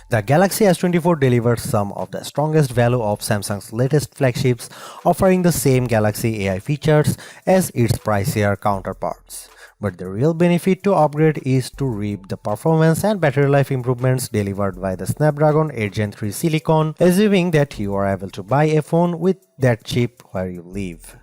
The Galaxy S24 delivers some of the strongest value of Samsung's latest flagships, offering the same Galaxy AI features as its pricier counterparts. But the real benefit to upgrade is to reap the performance and battery life improvements delivered by the Snapdragon 8 Gen 3 Silicon, assuming that you are able to buy a phone with that chip where you live.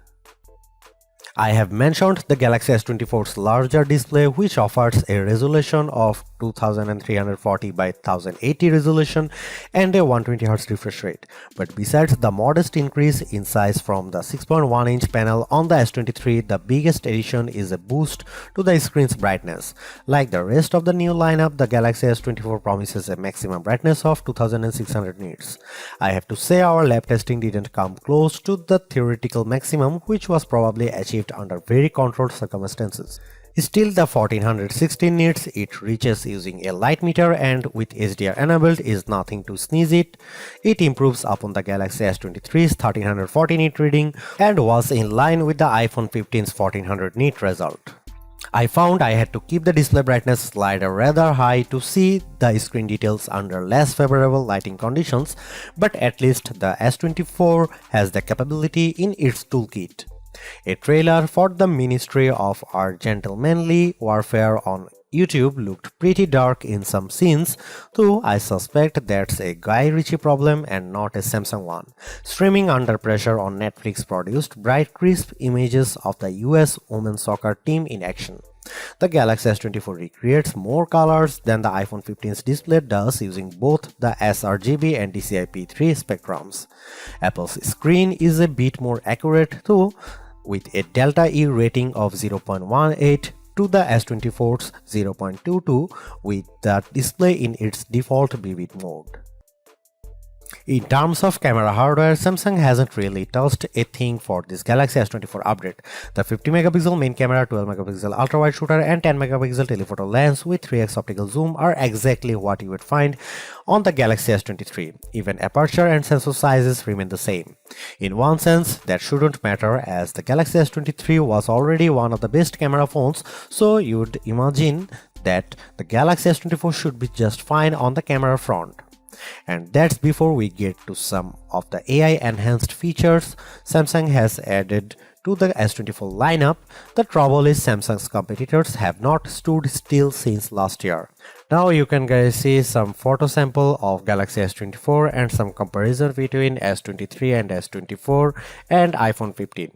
I have mentioned the Galaxy S24's larger display, which offers a resolution of 2340 by 1080 resolution and a 120Hz refresh rate. But besides the modest increase in size from the 6.1-inch panel on the S23, the biggest addition is a boost to the screen's brightness. Like the rest of the new lineup, the Galaxy S24 promises a maximum brightness of 2600 nits. I have to say our lab testing didn't come close to the theoretical maximum, which was probably achieved under very controlled circumstances. Still, the 1416 nits it reaches using a light meter and with HDR enabled is nothing to sneeze at. It improves upon the Galaxy S23's 1340 nit reading and was in line with the iPhone 15's 1400 nit result. I found I had to keep the display brightness slider rather high to see the screen details under less favorable lighting conditions, but at least the S24 has the capability in its toolkit. A trailer for the Ministry of Our Gentlemanly Warfare on YouTube looked pretty dark in some scenes, though I suspect that's a Guy Ritchie problem and not a Samsung one. Streaming under pressure on Netflix produced bright crisp images of the US women's soccer team in action. The Galaxy S24 recreates more colors than the iPhone 15's display does using both the sRGB and DCI-P3 spectrums. Apple's screen is a bit more accurate though, with a delta E rating of 0.18 to the S24's 0.22 with the display in its default vivid mode. In terms of camera hardware, Samsung hasn't really touched a thing for this Galaxy S24 update. The 50MP main camera, 12MP ultra-wide shooter and 10MP telephoto lens with 3x optical zoom are exactly what you would find on the Galaxy S23. Even aperture and sensor sizes remain the same. In one sense, that shouldn't matter as the Galaxy S23 was already one of the best camera phones, so you'd imagine that the Galaxy S24 should be just fine on the camera front. And that's before we get to some of the AI enhanced features Samsung has added to the S24 lineup. The trouble is Samsung's competitors have not stood still since last year. Now you can guys see some photo sample of Galaxy S24 and some comparison between S23 and S24 and iPhone 15.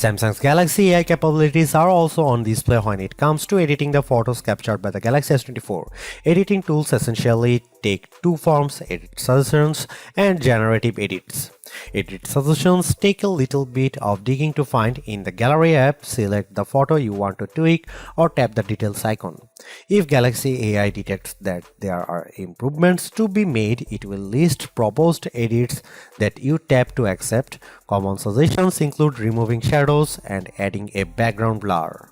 Samsung's Galaxy AI capabilities are also on display when it comes to editing the photos captured by the Galaxy S24. Editing tools essentially take two forms: edit suggestions and generative edits. Edit suggestions take a little bit of digging to find. In the Gallery app, select the photo you want to tweak or tap the details icon. If Galaxy AI detects that there are improvements to be made, it will list proposed edits that you tap to accept. Common suggestions include removing shadows and adding a background blur.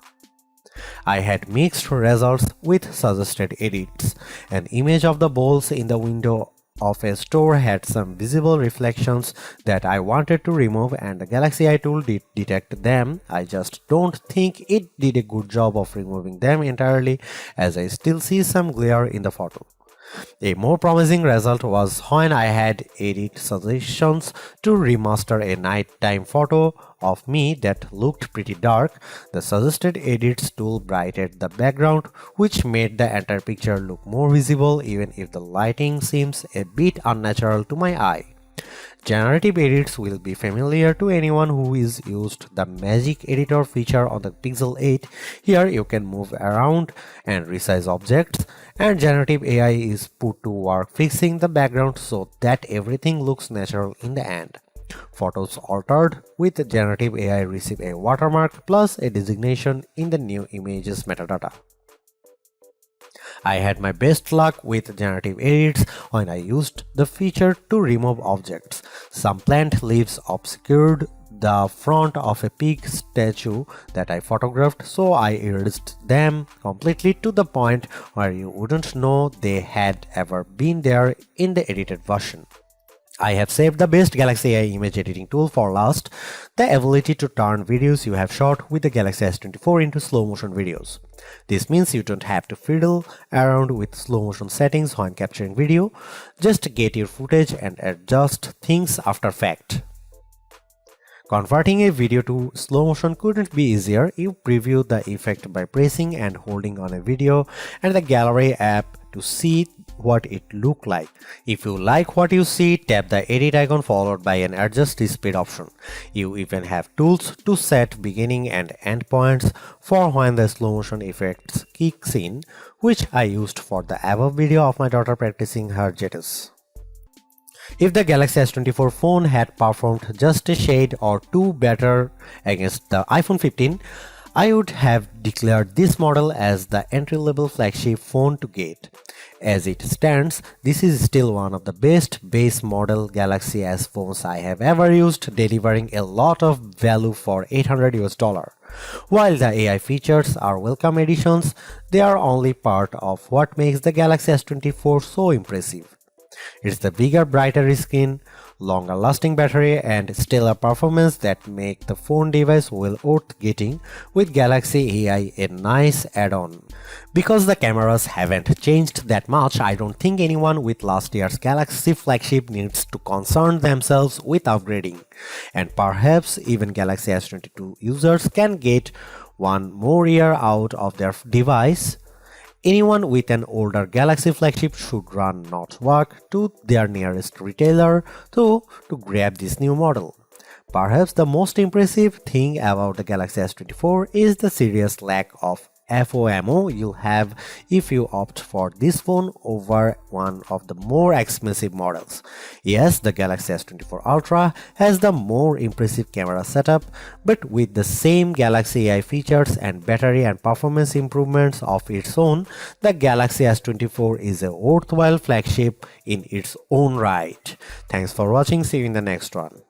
I had mixed results with suggested edits. An image of the bowls in the window of a store had some visible reflections that I wanted to remove, and the Galaxy AI tool did detect them. I just don't think it did a good job of removing them entirely, as I still see some glare in the photo. A more promising result was when I had edit suggestions to remaster a nighttime photo of me that looked pretty dark. The suggested edits tool brightened the background, which made the entire picture look more visible even if the lighting seems a bit unnatural to my eye. Generative edits will be familiar to anyone who has used the Magic Editor feature on the Pixel 8. Here you can move around and resize objects, and generative AI is put to work fixing the background so that everything looks natural in the end. Photos altered with generative AI receive a watermark plus a designation in the new images metadata. I had my best luck with generative edits when I used the feature to remove objects. Some plant leaves obscured the front of a pig statue that I photographed, so I erased them completely to the point where you wouldn't know they had ever been there in the edited version. I have saved the best Galaxy AI image editing tool for last, the ability to turn videos you have shot with the Galaxy S24 into slow motion videos. This means you don't have to fiddle around with slow motion settings when capturing video. Just get your footage and adjust things after fact. Converting a video to slow motion couldn't be easier. You preview the effect by pressing and holding on a video and the Gallery app to see what it looked like. If you like what you see, tap the edit icon followed by an adjust the speed option. You even have tools to set beginning and end points for when the slow motion effects kicks in, which I used for the above video of my daughter practicing her jitters. If the Galaxy S24 phone had performed just a shade or two better against the iPhone 15, I would have declared this model as the entry-level flagship phone to get. As it stands, this is still one of the best base model Galaxy S phones I have ever used, delivering a lot of value for $800. While the AI features are welcome additions, they are only part of what makes the Galaxy S24 so impressive. It's the bigger, brighter screen, longer lasting battery and stellar performance that make the phone device well worth getting, with Galaxy AI a nice add-on. Because the cameras haven't changed that much, I don't think anyone with last year's Galaxy flagship needs to concern themselves with upgrading. And perhaps even Galaxy S22 users can get one more year out of their device. Anyone with an older Galaxy flagship should run not walk to their nearest retailer to grab this new model. Perhaps the most impressive thing about the Galaxy S24 is the serious lack of FOMO you'll have if you opt for this phone over one of the more expensive models. Yes, the Galaxy S24 Ultra has the more impressive camera setup, but with the same Galaxy AI features and battery and performance improvements of its own, the Galaxy S24 is a worthwhile flagship in its own right. Thanks for watching, see you in the next one.